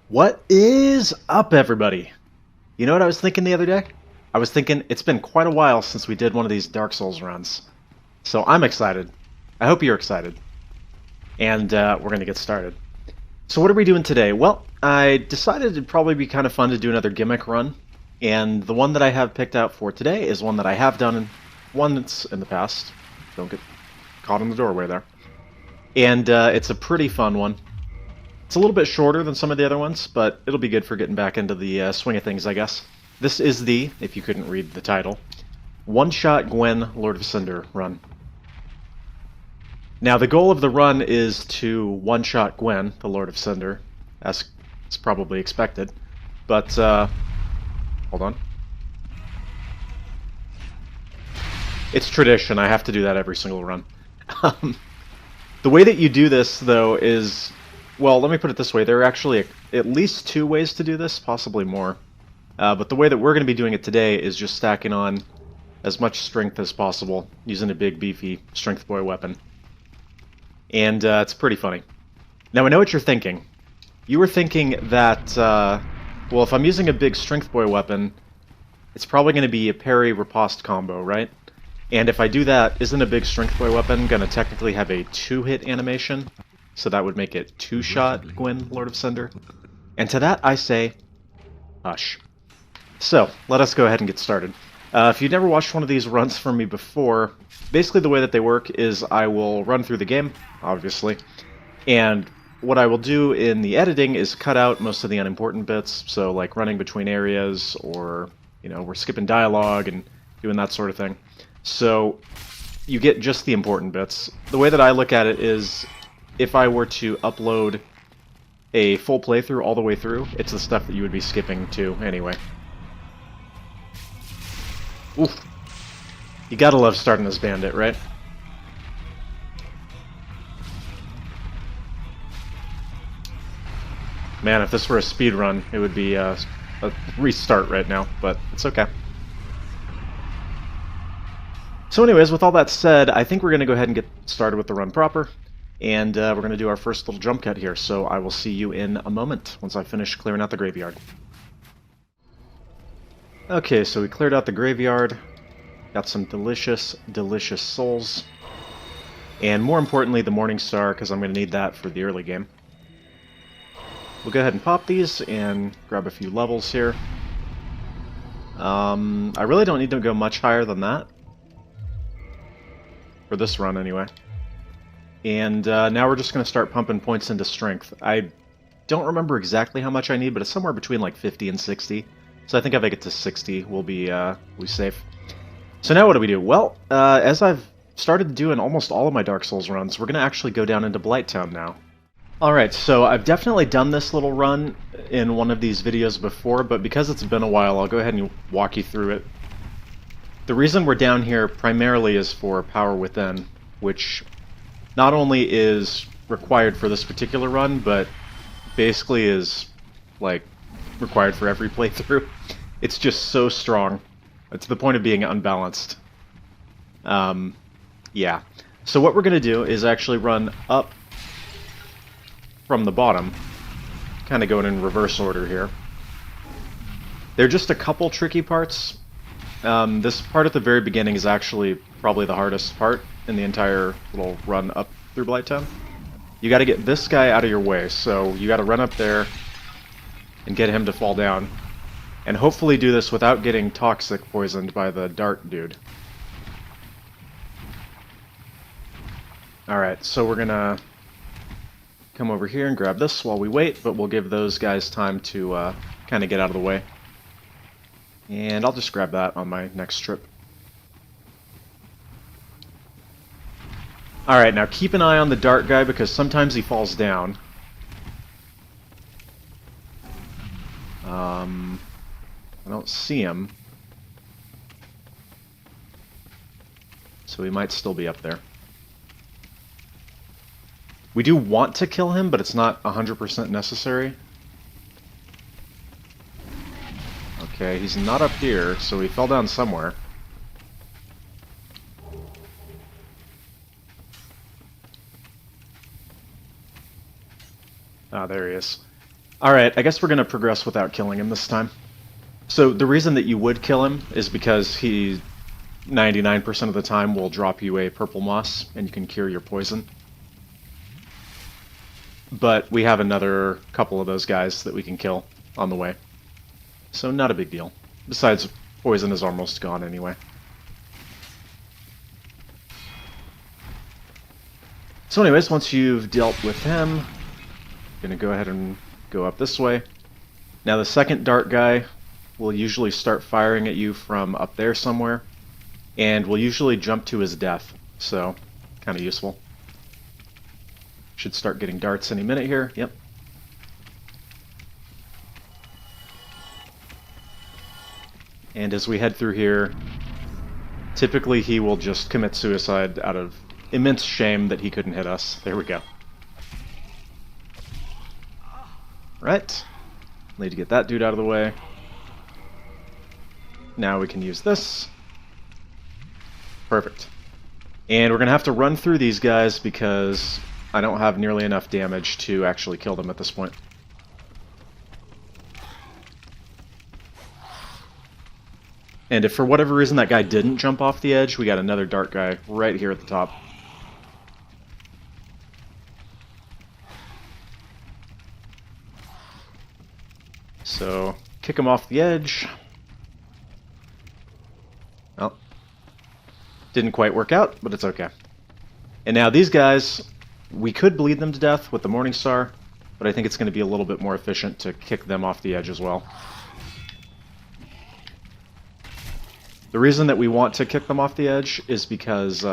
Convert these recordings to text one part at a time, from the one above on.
What is up, everybody? You know what I was thinking the other day? I was thinking it's been quite a while since we did one of these Dark Souls runs. So I'm excited. I hope you're excited. And we're going to get started. So what are we doing today? Well, I decided it'd probably be kind of fun to do another gimmick run. And the one that I have picked out for today is one that I have done once in the past. Don't get caught in the doorway there. And it's a pretty fun one. It's a little bit shorter than some of the other ones, but it'll be good for getting back into the swing of things, I guess. This is the, if you couldn't read the title, one-shot Gwyn, Lord of Cinder run. Now, the goal of the run is to one-shot Gwyn, the Lord of Cinder, as is probably expected. But, hold on. It's tradition, I have to do that every single run. The way that you do this, though, is... Well, let me put it this way. There are actually at least two ways to do this, possibly more. But the way that we're going to be doing it today is just stacking on as much strength as possible, using a big, beefy strength boy weapon. And it's pretty funny. Now, I know what you're thinking. You were thinking that, well, if I'm using a big strength boy weapon, it's probably going to be a parry-riposte combo, right? And if I do that, isn't a big strength boy weapon going to technically have a two-hit animation? So that would make it two-shot Gwyn, Lord of Cinder. And to that I say, hush. So, let us go ahead and get started. If you've never watched one of these runs from me before, basically the way that they work is I will run through the game, obviously, and what I will do in the editing is cut out most of the unimportant bits, so like running between areas, or, you know, we're skipping dialogue and doing that sort of thing. So, you get just the important bits. The way that I look at it is, if I were to upload a full playthrough all the way through, it's the stuff that you would be skipping to anyway. Oof. You gotta love starting as Bandit, right? Man, if this were a speed run, it would be a restart right now, but it's okay. So anyways, with all that said, I think we're going to go ahead and get started with the run proper. And we're going to do our first little jump cut here, so I will see you in a moment once I finish clearing out the graveyard. Okay, so we cleared out the graveyard, got some delicious, delicious souls, and more importantly the Morning Star, because I'm going to need that for the early game. We'll go ahead and pop these and grab a few levels here. I really don't need to go much higher than that, for this run anyway. And now we're just going to start pumping points into strength. I don't remember exactly how much I need, but it's somewhere between like 50 and 60. So I think if I get to 60, we'll be safe. So now what do we do? Well, as I've started doing almost all of my Dark Souls runs, we're going to actually go down into Blight Town now. Alright, so I've definitely done this little run in one of these videos before, but because it's been a while, I'll go ahead and walk you through it. The reason we're down here primarily is for Power Within, which not only is required for this particular run, but basically is, like, required for every playthrough. It's just so strong, to the point of being unbalanced. Yeah. So what we're going to do is actually run up from the bottom, kind of going in reverse order here. There are just a couple tricky parts. This part at the very beginning is actually probably the hardest part in the entire little run up through Blight Town. You gotta get this guy out of your way, so you gotta run up there and get him to fall down. And hopefully do this without getting toxic poisoned by the dart dude. Alright, so we're gonna come over here and grab this while we wait, but we'll give those guys time to kind of get out of the way. And I'll just grab that on my next trip. Alright, now keep an eye on the dart guy because sometimes he falls down. I don't see him. So he might still be up there. We do want to kill him, but it's not 100% necessary. Okay, he's not up here, so he fell down somewhere. Ah, there he is. Alright, I guess we're going to progress without killing him this time. So the reason that you would kill him is because he 99% of the time will drop you a purple moss and you can cure your poison. But we have another couple of those guys that we can kill on the way. So not a big deal. Besides, poison is almost gone anyway. So anyways, once you've dealt with him, I'm going to go ahead and go up this way. Now the second dart guy will usually start firing at you from up there somewhere, and will usually jump to his death, so kind of useful. Should start getting darts any minute here. Yep. And as we head through here, typically he will just commit suicide out of immense shame that he couldn't hit us. There we go. Right. Need to get that dude out of the way. Now we can use this. Perfect. And we're going to have to run through these guys because I don't have nearly enough damage to actually kill them at this point. And if for whatever reason that guy didn't jump off the edge, we got another dart guy right here at the top. So, kick him off the edge. Well, didn't quite work out, but it's okay. And now these guys, we could bleed them to death with the Morningstar, but I think it's going to be a little bit more efficient to kick them off the edge as well. The reason that we want to kick them off the edge is because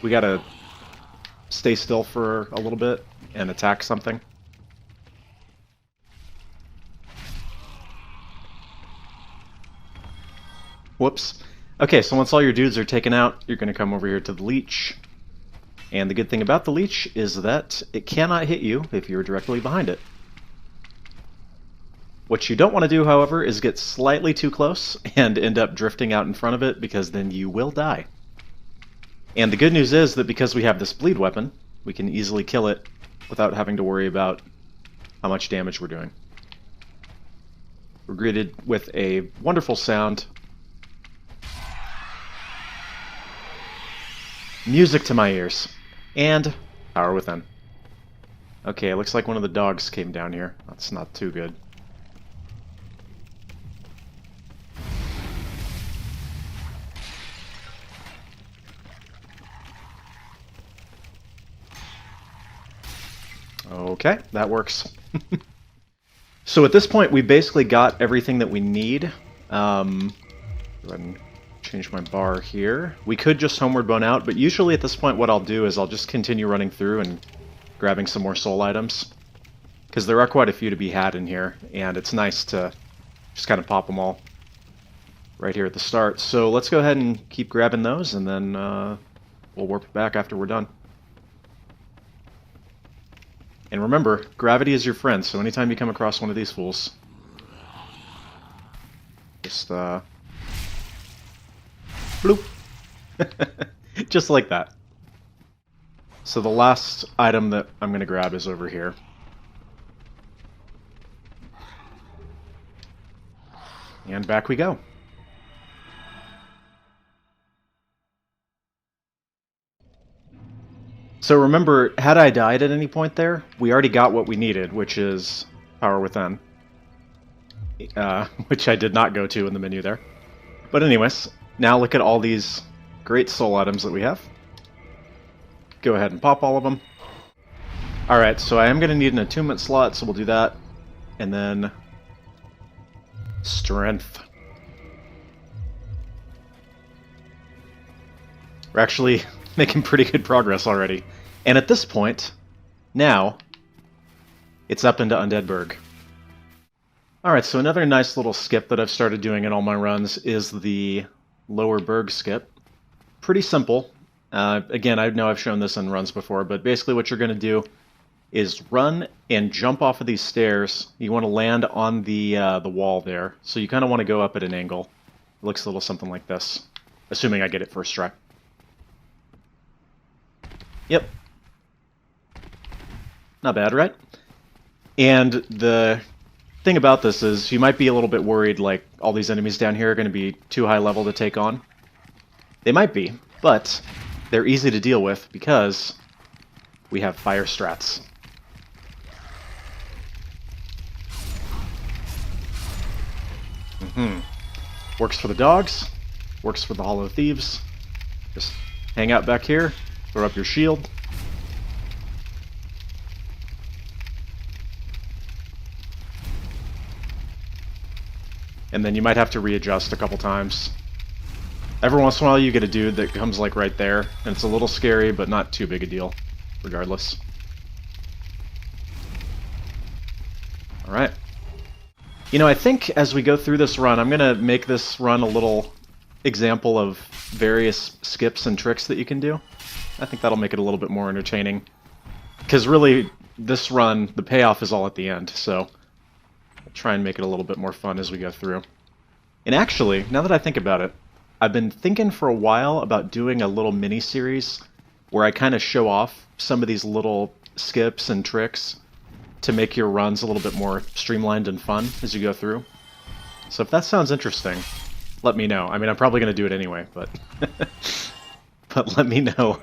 we gotta stay still for a little bit and attack something. Whoops. Okay, so once all your dudes are taken out, you're gonna come over here to the leech. And the good thing about the leech is that it cannot hit you if you're directly behind it. What you don't want to do, however, is get slightly too close and end up drifting out in front of it, because then you will die. And the good news is that because we have this bleed weapon, we can easily kill it without having to worry about how much damage we're doing. We're greeted with a wonderful sound. Music to my ears. And power within. Okay, it looks like one of the dogs came down here. That's not too good. Okay, that works. So at this point, we basically got everything that we need. Go ahead and change my bar here. We could just homeward bone out, but usually at this point what I'll do is I'll just continue running through and grabbing some more soul items. Because there are quite a few to be had in here, and it's nice to just kind of pop them all right here at the start. So let's go ahead and keep grabbing those, and then we'll warp back after we're done. And remember, gravity is your friend, so anytime you come across one of these fools, just, bloop. Just like that. So the last item that I'm going to grab is over here. And back we go. So remember, had I died at any point there, we already got what we needed, which is power within. Which I did not go to in the menu there. But anyways, now look at all these great soul items that we have. Go ahead and pop all of them. Alright, so I am going to need an attunement slot, so we'll do that. And then strength. We're actually making pretty good progress already. And at this point, now, it's up into Undeadburg. Alright, so another nice little skip that I've started doing in all my runs is the Lower Berg skip. Pretty simple. Again, I know I've shown this in runs before, but basically what you're going to do is run and jump off of these stairs. You want to land on the wall there, so you kind of want to go up at an angle. It looks a little something like this, assuming I get it first try. Yep. Not bad, right? And the thing about this is you might be a little bit worried, like, all these enemies down here are going to be too high level to take on. They might be, but they're easy to deal with because we have fire strats. Works for the dogs, works for the hollow thieves. Just hang out back here, throw up your shield. And then you might have to readjust a couple times. Every once in a while you get a dude that comes like right there, and it's a little scary, but not too big a deal, regardless. Alright. You know, I think as we go through this run, I'm going to make this run a little example of various skips and tricks that you can do. I think that'll make it a little bit more entertaining. Because really, this run, the payoff is all at the end, so I'll try and make it a little bit more fun as we go through. And actually, now that I think about it, I've been thinking for a while about doing a little mini-series where I kind of show off some of these little skips and tricks to make your runs a little bit more streamlined and fun as you go through. So if that sounds interesting, let me know. I mean, I'm probably going to do it anyway, but but let me know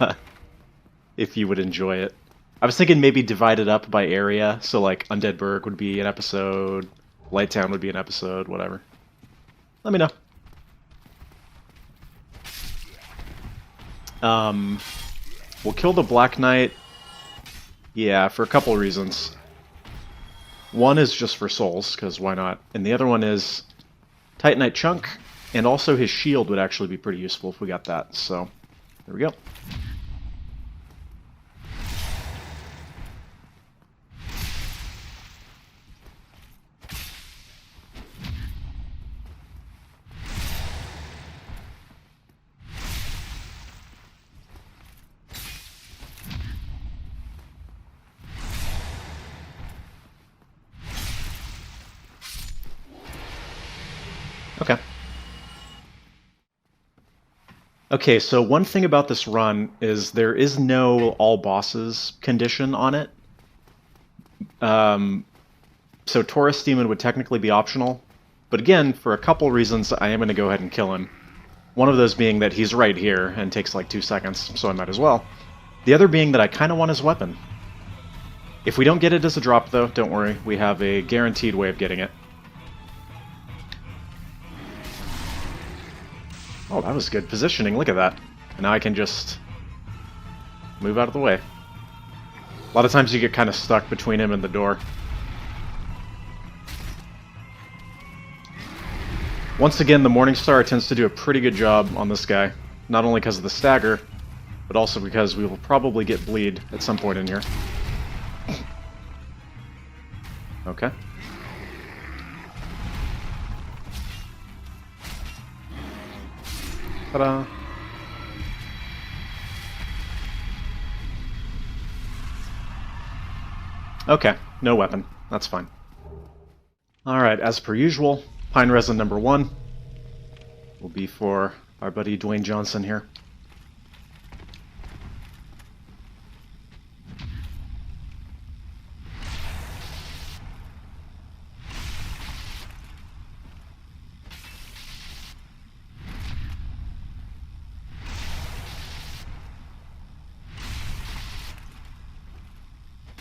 if you would enjoy it. I was thinking maybe divide it up by area, so like Undeadburg would be an episode, Blight Town would be an episode, whatever. Let me know. We'll kill the Black Knight, yeah, for a couple of reasons. One is just for souls, because why not? And the other one is Titanite Chunk, and also his shield would actually be pretty useful if we got that, so there we go. Okay. Okay, so one thing about this run is there is no all bosses condition on it. So Taurus Demon would technically be optional, but again, for a couple reasons, I am going to go ahead and kill him. One of those being that he's right here and takes like 2 seconds, so I might as well. The other being that I kind of want his weapon. If we don't get it as a drop, though, don't worry, we have a guaranteed way of getting it. Oh, that was good positioning, look at that. And now I can just move out of the way. A lot of times you get kind of stuck between him and the door. Once again, the Morningstar tends to do a pretty good job on this guy. Not only because of the stagger, but also because we will probably get bleed at some point in here. Okay. Ta-da! Okay, no weapon. That's fine. Alright, as per usual, Pine Resin number 1 will be for our buddy Dwayne Johnson here.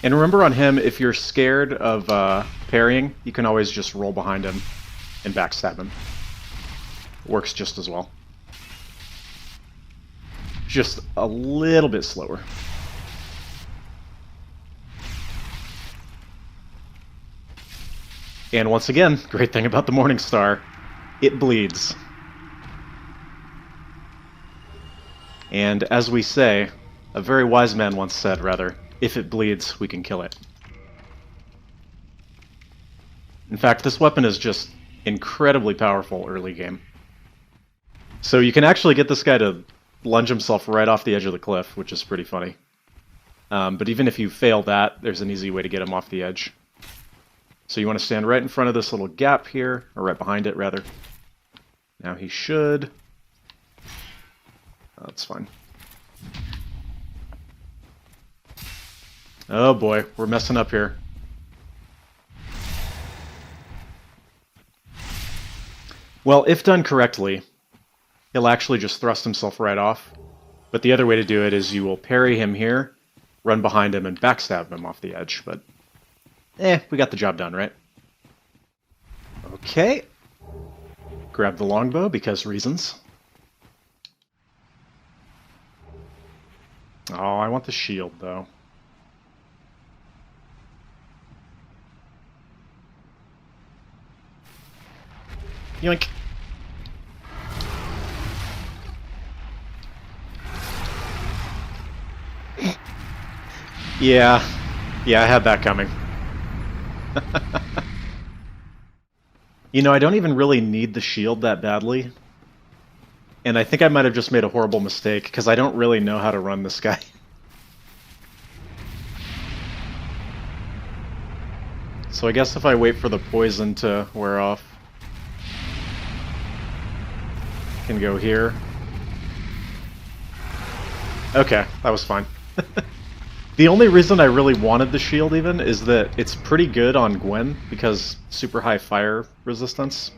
And remember on him, if you're scared of parrying, you can always just roll behind him and backstab him. Works just as well. Just a little bit slower. And once again, great thing about the Morningstar, it bleeds. And as we say, a very wise man once said, rather, if it bleeds, we can kill it. In fact, this weapon is just incredibly powerful early game. So you can actually get this guy to lunge himself right off the edge of the cliff, which is pretty funny. But even if you fail that, there's an easy way to get him off the edge. So you want to stand right in front of this little gap here, or right behind it, rather. Now he should... Oh, that's fine. Oh boy, we're messing up here. Well, if done correctly, he'll actually just thrust himself right off. But the other way to do it is you will parry him here, run behind him, and backstab him off the edge. But, we got the job done, right? Okay. Grab the longbow, because reasons. Oh, I want the shield, though. Yoink. Yeah, I had that coming. You know, I don't even really need the shield that badly. And I think I might have just made a horrible mistake, because I don't really know how to run this guy. So I guess if I wait for the poison to wear off, I can go here. Okay, that was fine. The only reason I really wanted the shield even is that it's pretty good on Gwyn, because super high fire resistance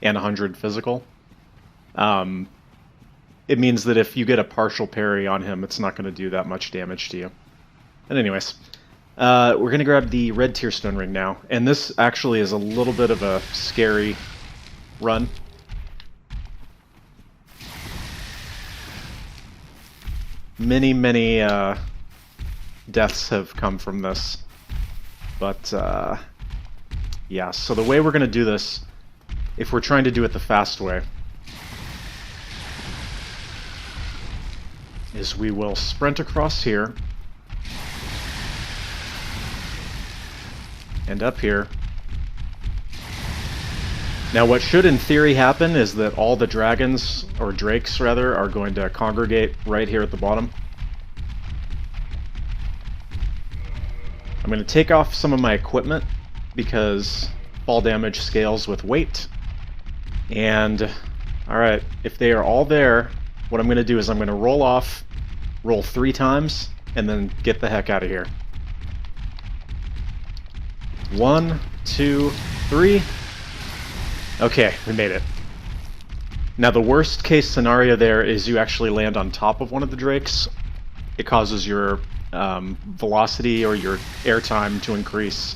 and 100 physical. It means that if you get a partial parry on him, it's not going to do that much damage to you. And anyways, we're going to grab the red tearstone ring now, and this actually is a little bit of a scary run. Many deaths have come from this, but yeah, so the way we're going to do this, if we're trying to do it the fast way, is we will sprint across here and up here. Now what should in theory happen is that all the dragons, or drakes rather, are going to congregate right here at the bottom. I'm going to take off some of my equipment because fall damage scales with weight. And, alright, if they are all there, what I'm going to do is I'm going to roll off, roll 3 times, and then get the heck out of here. 1, 2, 3. Okay, we made it. Now the worst case scenario there is you actually land on top of one of the drakes. It causes your velocity or your airtime to increase,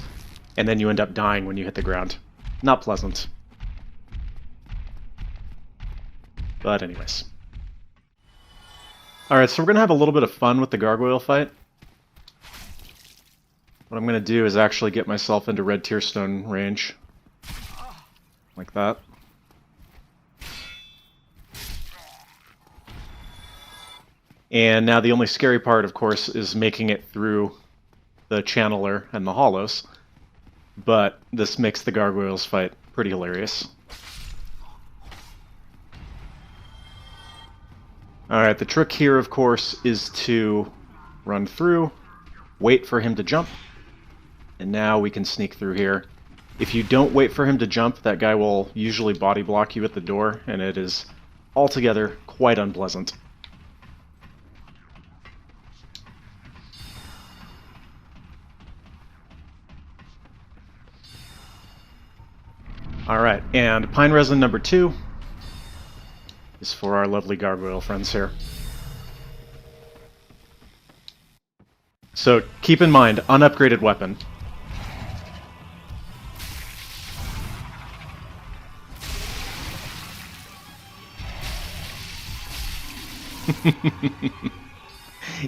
and then you end up dying when you hit the ground. Not pleasant. But anyways. Alright, so we're going to have a little bit of fun with the Gargoyle Fight. What I'm going to do is actually get myself into red tearstone range. Like that. And now the only scary part, of course, is making it through the channeler and the hollows. But this makes the Gargoyles fight pretty hilarious. Alright, the trick here, of course, is to run through, wait for him to jump, and now we can sneak through here. If you don't wait for him to jump, that guy will usually body block you at the door, and it is altogether quite unpleasant. Alright, and pine resin number 2 is for our lovely gargoyle friends here. So keep in mind, unupgraded weapon.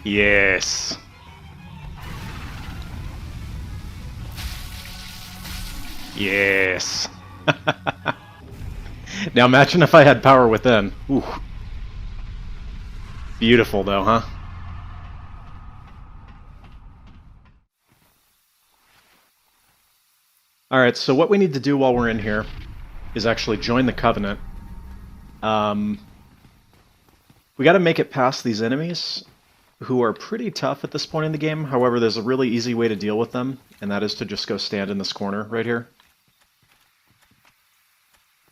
Yes. Yes. Now imagine if I had power within. Ooh. Beautiful though, huh? Alright, so what we need to do while we're in here is actually join the Covenant. We gotta make it past these enemies, who are pretty tough at this point in the game. However, there's a really easy way to deal with them, and that is to just go stand in this corner right here.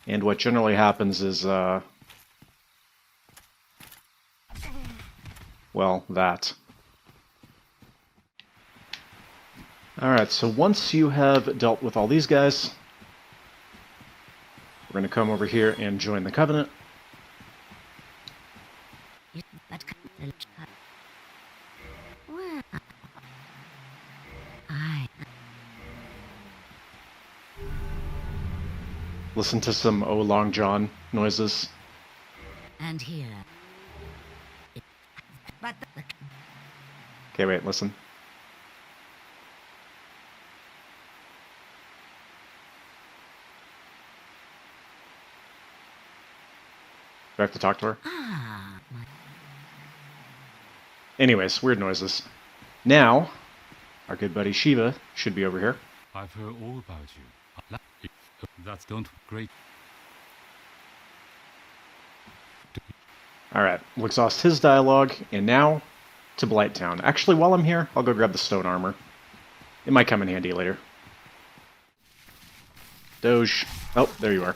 And what generally happens is, well, that. Alright, so once you have dealt with all these guys, We're going to come over here and join the Covenant. Listen to some Oh Long John noises. And here. Okay, wait, listen. Do I have to talk to her? Anyways, weird noises. Now, our good buddy Shiva should be over here. I've heard all about you. That's don't great. Alright, we'll exhaust his dialogue, and now to Blight Town. Actually, while I'm here, I'll go grab the stone armor. It might come in handy later. Doge. Oh, there you are.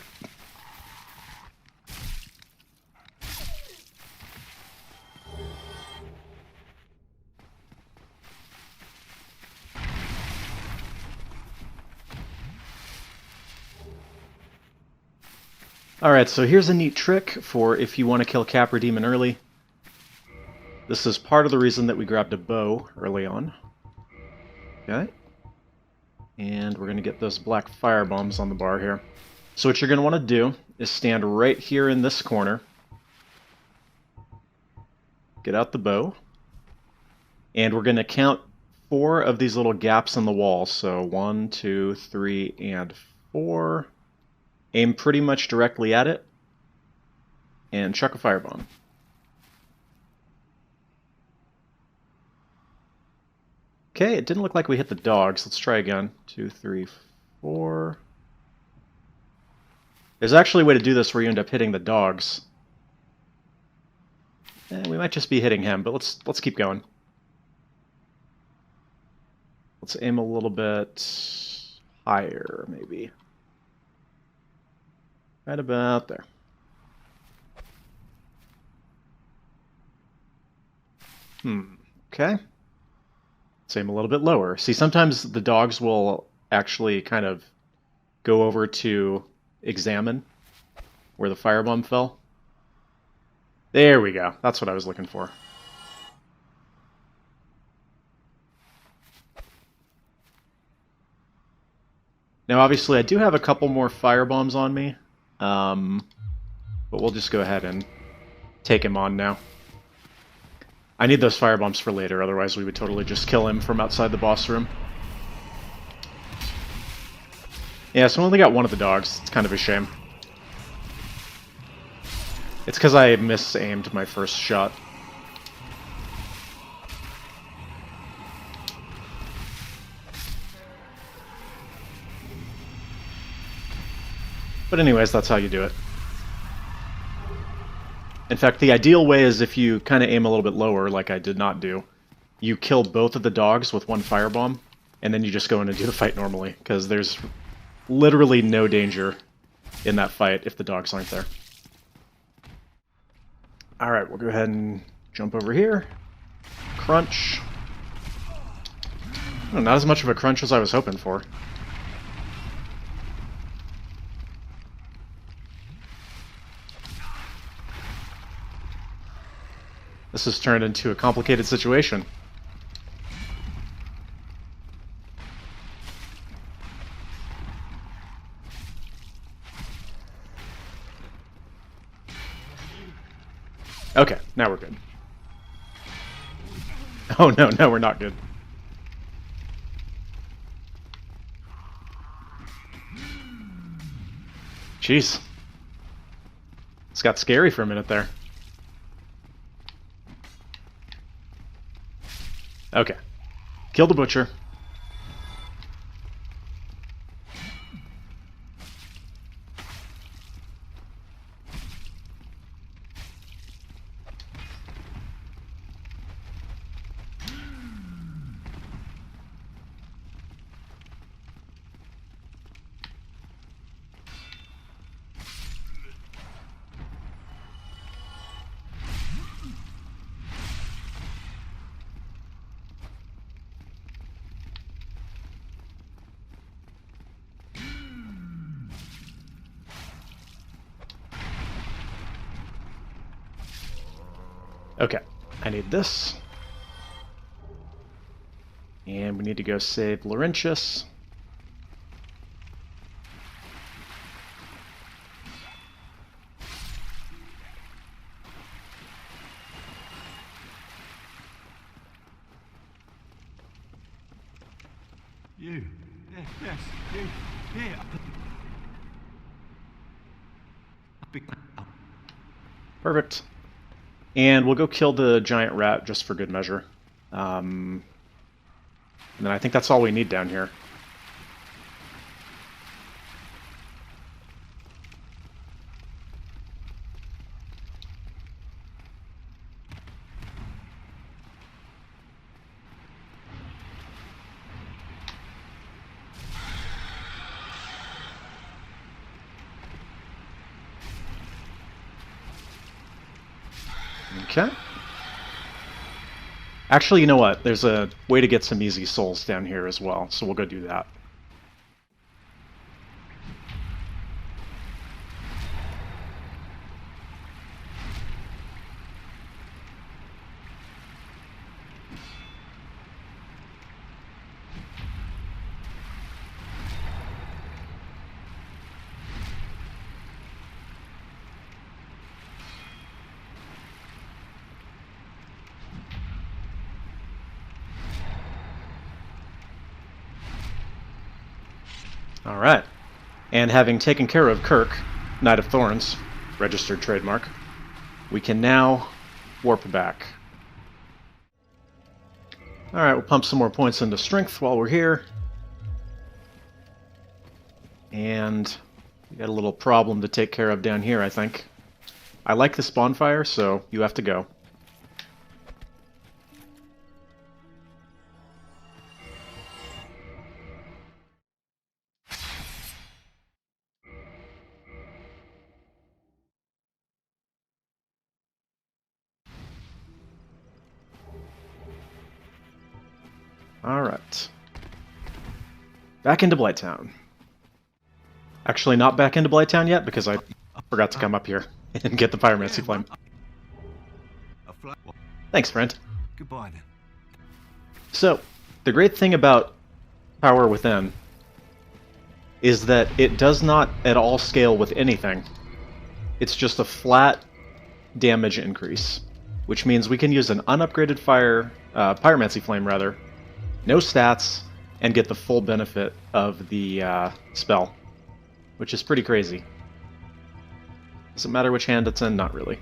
Alright, so here's a neat trick for if you want to kill Capra Demon early. This is part of the reason that we grabbed a bow early on. Okay. And we're going to get those black fire bombs on the bar here. So what you're going to want to do is stand right here in this corner. Get out the bow. And we're going to count 4 of these little gaps in the wall. So 1, 2, 3, and 4. Aim pretty much directly at it. And chuck a firebomb. Okay, it didn't look like we hit the dogs. Let's try again. 2, 3, 4. There's actually a way to do this where you end up hitting the dogs. We might just be hitting him, but let's keep going. Let's aim a little bit higher, maybe. Right about there. Okay. Let's aim a little bit lower. See, sometimes the dogs will actually kind of go over to examine where the firebomb fell. There we go. That's what I was looking for. Now, obviously, I do have a couple more firebombs on me. But we'll just go ahead and take him on now. I need those firebombs for later, otherwise we would totally just kill him from outside the boss room. Yeah, so I only got one of the dogs. It's kind of a shame. It's because I misaimed my first shot. But anyways, that's how you do it. In fact, the ideal way is if you kind of aim a little bit lower, like I did not do. You kill both of the dogs with one firebomb, and then you just go in and do the fight normally, because there's literally no danger in that fight if the dogs aren't there. Alright, we'll go ahead and jump over here. Crunch. Oh, not as much of a crunch as I was hoping for. This has turned into a complicated situation. Okay, now we're good. Oh no, no, we're not good. Jeez. This got scary for a minute there. Okay. Kill the butcher. Okay, I need this. And we need to go save Laurentius. You. Yes, you. Here. Perfect. And we'll go kill the giant rat just for good measure. And then I think that's all we need down here. Okay. Actually, you know what? There's a way to get some easy souls down here as well, so we'll go do that. Alright. And having taken care of Kirk, Knight of Thorns, registered trademark, we can now warp back. Alright, we'll pump some more points into strength while we're here. And we got a little problem to take care of down here, I think. I like this bonfire, so you have to go. Alright. Back into Blight Town. Actually, not back into Blight Town yet, because I forgot to come up here and get the Pyromancy Flame. Thanks, friend. Goodbye then. So, the great thing about Power Within is that it does not at all scale with anything. It's just a flat damage increase, which means we can use an unupgraded Pyromancy Flame, rather, no stats, and get the full benefit of the spell, which is pretty crazy. Does it matter which hand it's in? Not really.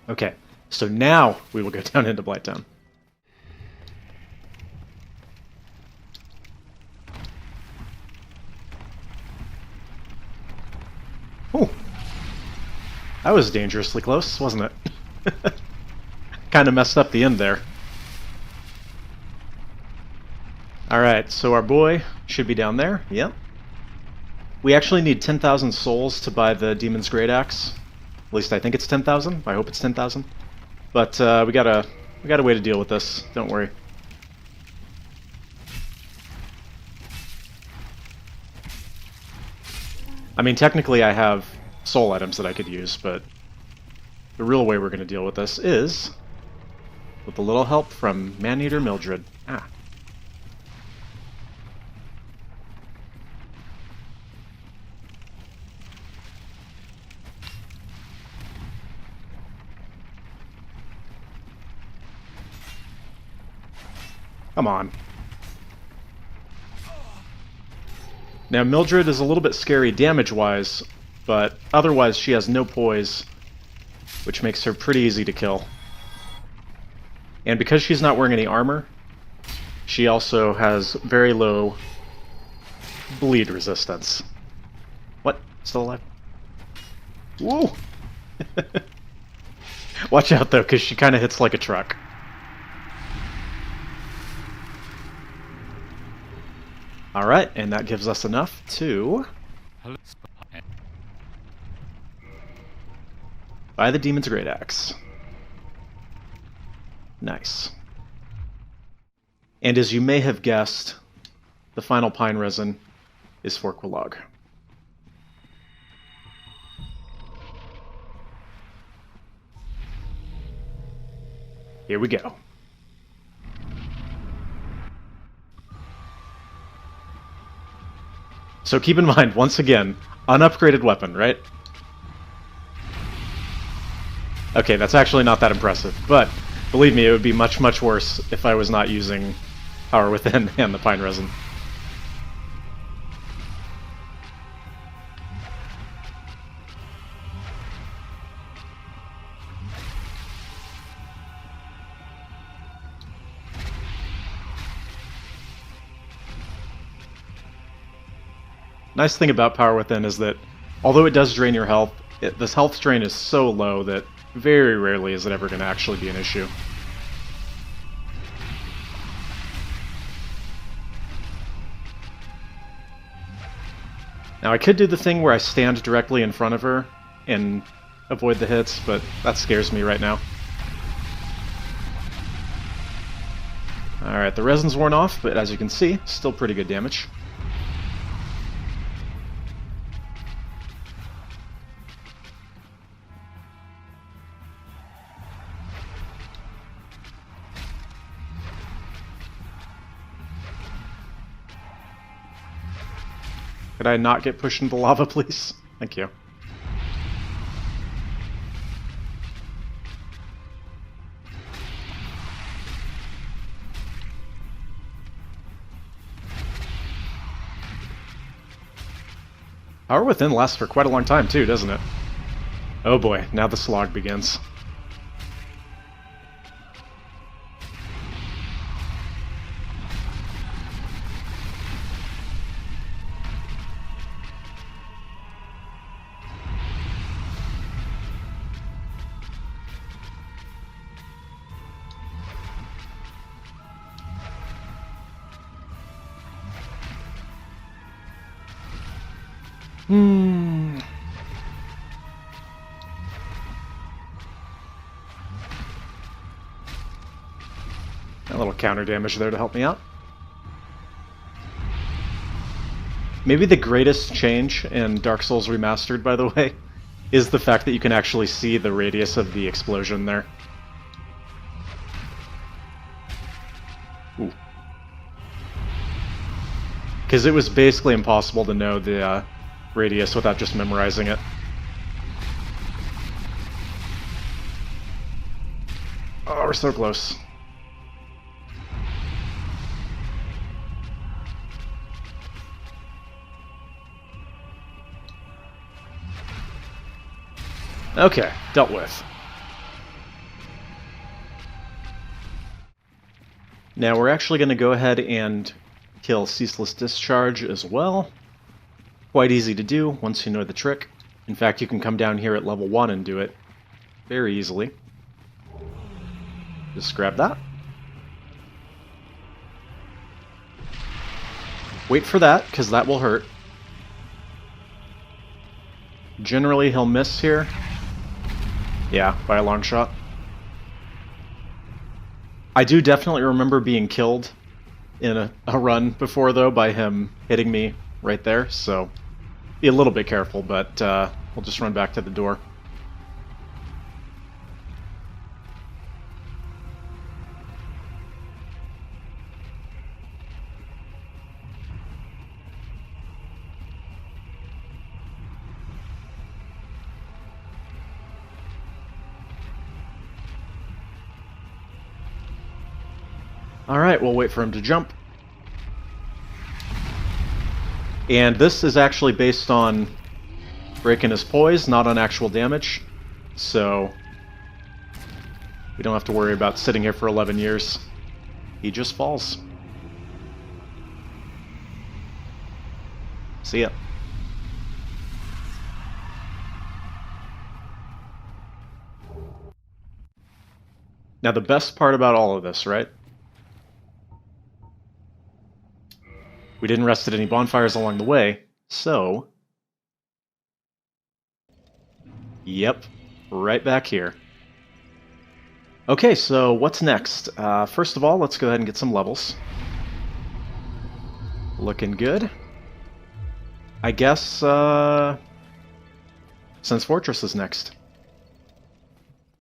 Okay, so now we will go down into Blight Town. Oh, that was dangerously close, wasn't it? Kind of messed up the end there. Alright, so our boy should be down there. Yep. We actually need 10,000 souls to buy the Demon's Great Axe. At least I think it's 10,000. I hope it's 10,000. But we got a way to deal with this. Don't worry. I mean, technically I have soul items that I could use, but the real way we're going to deal with this is with a little help from Maneater Mildred. Ah. Come on. Now, Mildred is a little bit scary damage-wise, but otherwise she has no poise, which makes her pretty easy to kill. And because she's not wearing any armor, she also has very low bleed resistance. What? Still alive? Whoa! Watch out, though, because she kind of hits like a truck. Alright, and that gives us enough to buy the Demon's Great Axe. Nice. And as you may have guessed, the final pine resin is for Quilog. Here we go. So keep in mind, once again, unupgraded weapon, right? Okay, that's actually not that impressive, but believe me, it would be much, much worse if I was not using Power Within and the Pine Resin. Nice thing about Power Within is that, although it does drain your health, this health drain is so low that very rarely is it ever going to actually be an issue. Now I could do the thing where I stand directly in front of her and avoid the hits, but that scares me right now. Alright, the resin's worn off, but as you can see, still pretty good damage. Could I not get pushed into lava, please? Thank you. Power Within lasts for quite a long time too, doesn't it? Oh boy, now the slog begins. A little counter damage there to help me out. Maybe the greatest change in Dark Souls Remastered, by the way, is the fact that you can actually see the radius of the explosion there. Ooh. Because it was basically impossible to know the radius without just memorizing it. Oh, we're so close. Okay, dealt with. Now we're actually going to go ahead and kill Ceaseless Discharge as well. Quite easy to do once you know the trick. In fact, you can come down here at level 1 and do it very easily. Just grab that. Wait for that, because that will hurt. Generally, he'll miss here. Yeah, by a long shot. I do definitely remember being killed in a run before, though, by him hitting me right there, so be a little bit careful, but we'll just run back to the door. Alright, we'll wait for him to jump. And this is actually based on breaking his poise, not on actual damage. So we don't have to worry about sitting here for 11 years. He just falls. See ya. Now the best part about all of this, right? We didn't rest at any bonfires along the way, so... Yep, right back here. Okay, so what's next? First of all, let's go ahead and get some levels. Looking good. I guess, Sense Fortress is next.